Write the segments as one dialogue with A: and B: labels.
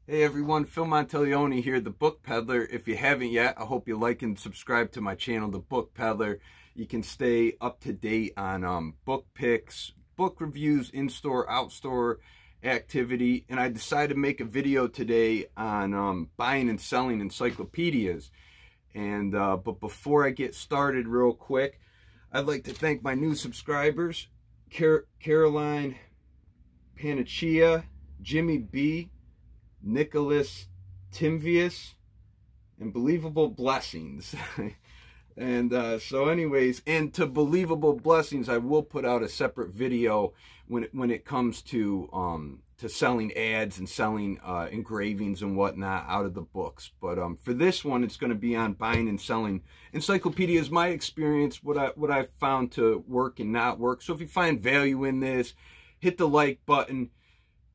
A: Hey everyone, Phil Monteleone here, the Book Peddler. If you haven't yet, I hope you like and subscribe to my channel, the Book Peddler. You can stay up to date on book picks, book reviews, in-store, out-store activity. And I decided to make a video today on buying and selling encyclopedias. And but before I get started real quick, I'd like to thank my new subscribers, Caroline Panacea, Jimmy B, Nicholas Timvius, and Believable Blessings. And so anyways, and to Believable Blessings, I will put out a separate video when it comes to selling ads and selling engravings and whatnot out of the books. But for this one, it's going to be on buying and selling encyclopedias, my experience, what I found to work and not work. So if you find value in this, hit the like button.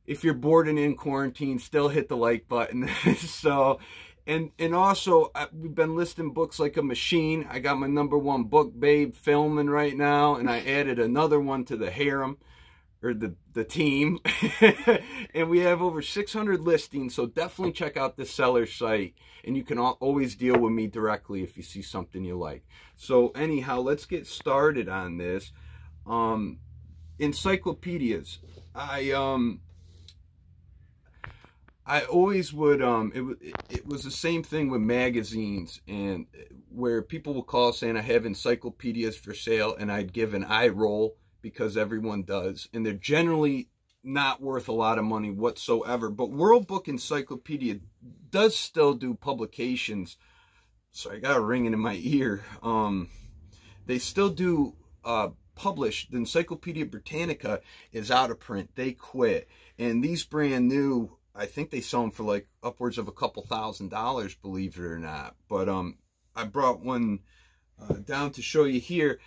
A: If you're bored and in quarantine, still hit the like button. So, and also, we've been listing books like a machine. I got my #1 book, Babe, filming right now, and I added another one to the harem, or the team. And we have over 600 listings, so definitely check out the seller site. And you can always deal with me directly if you see something you like. So anyhow, let's get started on this. Encyclopedias. I always would, it was the same thing with magazines, and where people will call saying I have encyclopedias for sale, and I'd give an eye roll because everyone does, and they're generally not worth a lot of money whatsoever. But World Book Encyclopedia does still do publications. So I got a ringing in my ear. They still do publish. The Encyclopedia Britannica is out of print. They quit, and these brand new, I think they sell them for like upwards of a couple $1,000s, believe it or not. But I brought one down to show you here,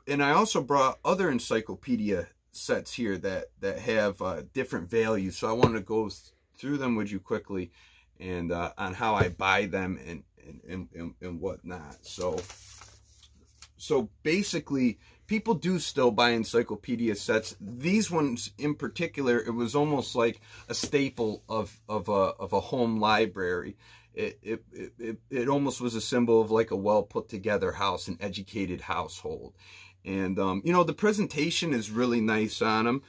A: and I also brought other encyclopedia sets here that have different values. So I want to go through them with you quickly, and on how I buy them and whatnot. So basically, people do still buy encyclopedia sets. These ones in particular, it was almost like a staple of a home library. It almost was a symbol of like a well put together house, an educated household. And you know, the presentation is really nice on them.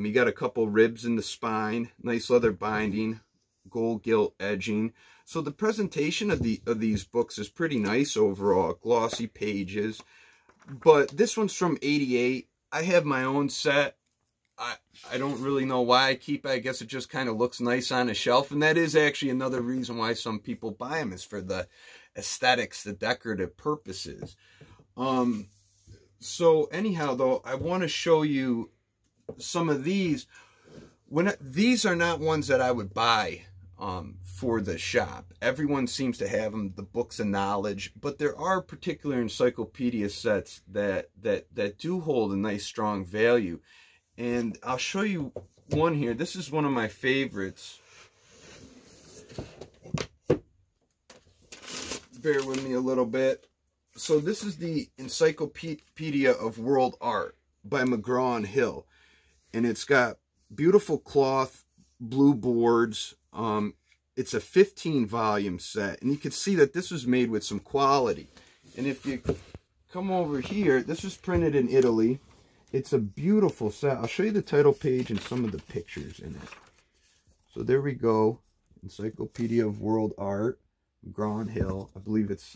A: You got a couple ribs in the spine, nice leather binding, gold gilt edging. So the presentation of these books is pretty nice overall. Glossy pages. But this one's from '88. I have my own set. I don't really know why I keep it. I guess it just kind of looks nice on a shelf. And that is actually another reason why some people buy them, is for the aesthetics, the decorative purposes. So anyhow, though, I want to show you some of these. These are not ones that I would buy for the shop. Everyone seems to have them, the books of knowledge, but there are particular encyclopedia sets that do hold a nice strong value. And I'll show you one here. This is one of my favorites. Bear with me a little bit. So this is the Encyclopedia of World Art by Mcgraw-Hill, and it's got beautiful cloth, blue boards. It's a 15-volume set, and you can see that this was made with some quality. And if you come over here, this was printed in Italy. It's a beautiful set. I'll show you the title page and some of the pictures in it. So there we go. Encyclopedia of World Art, Mcgraw-Hill. I believe it's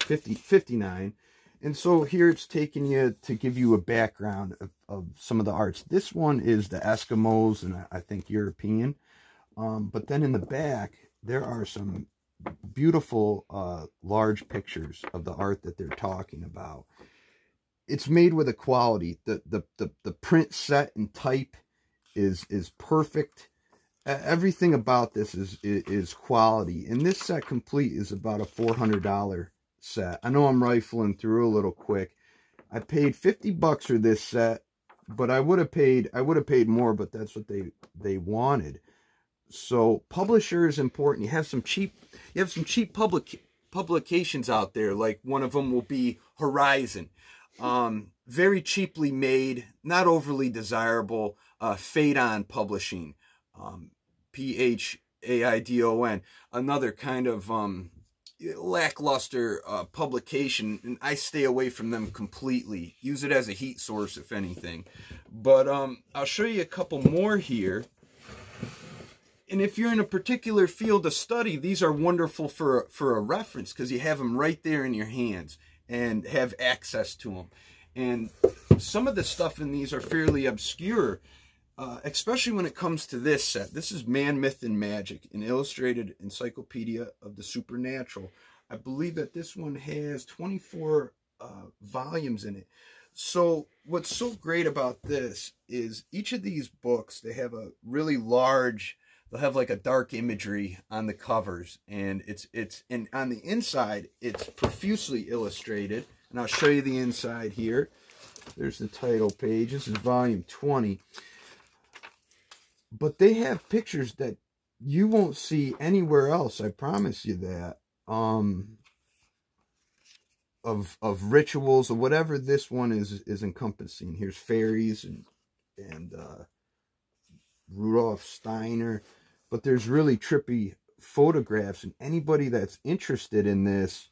A: 59. And so here it's taking you to give you a background of some of the arts. This one is the Eskimos, and I think European. But then in the back, there are some beautiful large pictures of the art that they're talking about. It's made with a quality. The print set and type is perfect. Everything about this is quality. And this set complete is about a $400 set. I know I'm rifling through a little quick. I paid $50 for this set, but I would have paid more, but that's what they wanted. So publisher is important. You have some cheap publications out there. Like one of them will be Horizon. Very cheaply made, not overly desirable. Fade On Publishing. PHADON. AIDON, another kind of lackluster publication, and I stay away from them completely. Use it as a heat source, if anything. But I'll show you a couple more here. And if you're in a particular field of study, these are wonderful for a reference, because you have them right there in your hands and have access to them. And some of the stuff in these are fairly obscure, especially when it comes to this set. This is Man, Myth, and Magic, an illustrated encyclopedia of the supernatural. I believe that this one has 24 volumes in it. So what's so great about this is each of these books, they have a really large, they'll have like a dark imagery on the covers, and and on the inside it's profusely illustrated. And I'll show you the inside here. There's the title page. This is volume 20. But they have pictures that you won't see anywhere else, I promise you that. Of rituals or whatever this one is encompassing. Here's fairies and Rudolph Steiner. But there's really trippy photographs, and anybody that's interested in this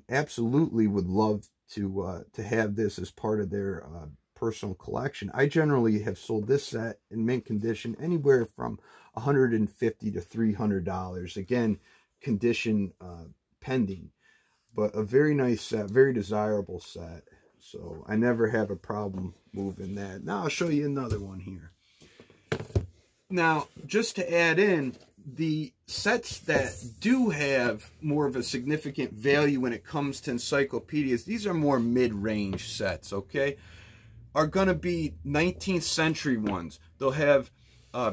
A: absolutely would love to have this as part of their personal collection. I generally have sold this set in mint condition anywhere from $150 to $300. Again, condition pending, but a very nice set, very desirable set. So I never have a problem moving that. Now I'll show you another one here. Now, just to add in, the sets that do have more of a significant value when it comes to encyclopedias, these are more mid-range sets, okay? Are going to be 19th century ones. They'll have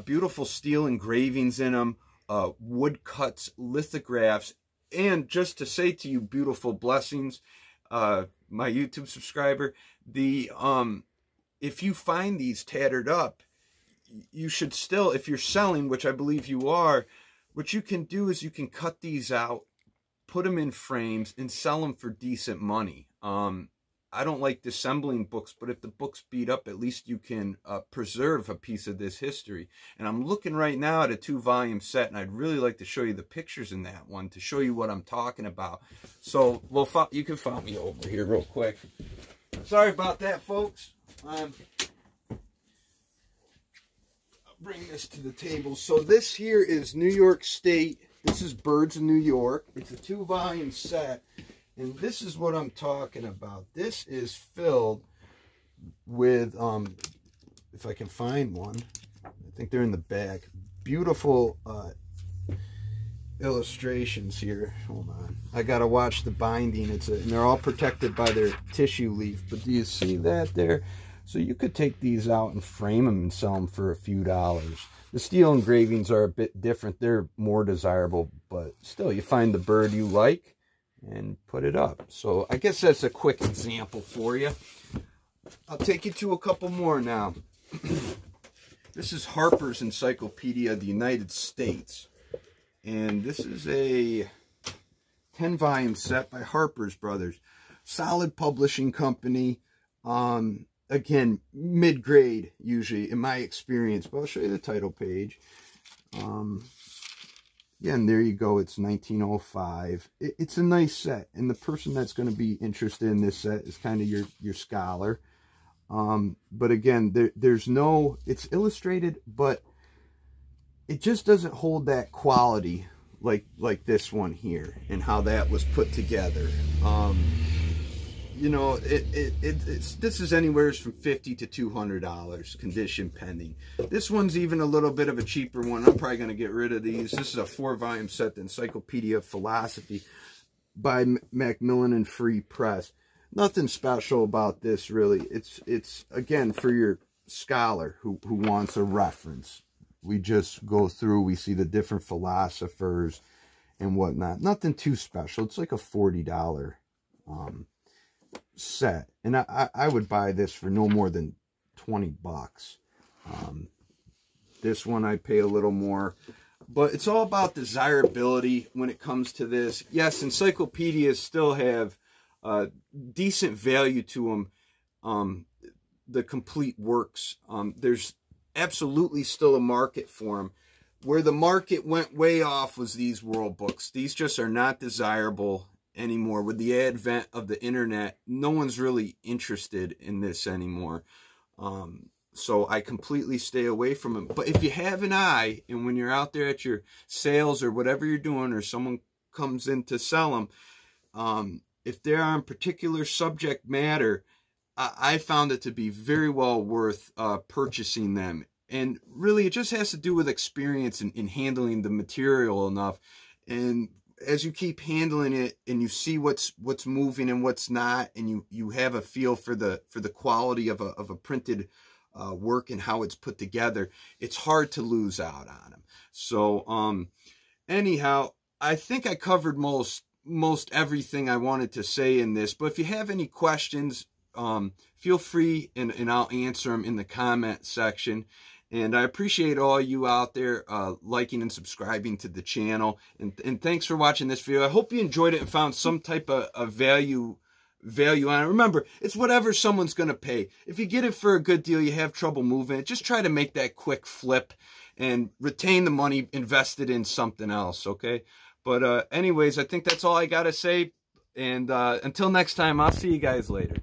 A: beautiful steel engravings in them, woodcuts, lithographs, and just to say to you, beautiful blessings, my YouTube subscriber, if you find these tattered up, you should still, if you're selling, which I believe you are, what you can do is you can cut these out, put them in frames, and sell them for decent money. I don't like dissembling books, but if the book's beat up, at least you can preserve a piece of this history. And I'm looking right now at a 2-volume set, and I'd really like to show you the pictures in that one to show you what I'm talking about. So, well, you can follow me over here real quick. Sorry about that, folks. I'll bring this to the table. So this here is New York State. This is Birds of New York. It's a 2-volume set. And this is what I'm talking about. This is filled with, if I can find one, I think they're in the back. Beautiful illustrations here. Hold on. I got to watch the binding. And they're all protected by their tissue leaf. But do you see that there? So you could take these out and frame them and sell them for a few dollars. The steel engravings are a bit different. They're more desirable. But still, you find the bird you like and put it up. So I guess that's a quick example for you. I'll take you to a couple more now. This is Harper's Encyclopedia of the United States. And this is a 10-volume set by Harper's Brothers. Solid publishing company. Again, mid-grade usually in my experience. But I'll show you the title page. Yeah, and there you go. It's 1905. It's a nice set, and the person that's going to be interested in this set is kind of your scholar. But again, there's no. It's illustrated, but it just doesn't hold that quality like this one here, and how that was put together. You know, this is anywhere from $50 to $200, condition pending. This one's even a little bit of a cheaper one. I'm probably going to get rid of these. This is a 4-volume set, the Encyclopedia of Philosophy by Macmillan and Free Press. Nothing special about this, really. It's again, for your scholar who wants a reference. We just go through, we see the different philosophers and whatnot. Nothing too special. It's like a $40 set, and I would buy this for no more than 20 bucks. This one I'd pay a little more, but it's all about desirability when it comes to this. Yes, encyclopedias still have decent value to them, the complete works. There's absolutely still a market for them, Where the market went way off was these world books. These just are not desirable anymore. With the advent of the internet, no one's really interested in this anymore. So I completely stay away from them. But if you have an eye, and when you're out there at your sales or whatever you're doing, or someone comes in to sell them, if they're on particular subject matter, I found it to be very well worth purchasing them. And really, it just has to do with experience in handling the material enough. And as you keep handling it, and you see what's moving and what's not, and you have a feel for the quality of a printed work and how it's put together, it's hard to lose out on them. So anyhow, I think I covered most everything I wanted to say in this. But if you have any questions, feel free, and I'll answer them in the comment section. And I appreciate all you out there liking and subscribing to the channel. And thanks for watching this video. I hope you enjoyed it and found some type of value on it. Remember, it's whatever someone's going to pay. If you get it for a good deal, you have trouble moving it, just try to make that quick flip and retain the money invested in something else, okay? But anyways, I think that's all I got to say. And until next time, I'll see you guys later.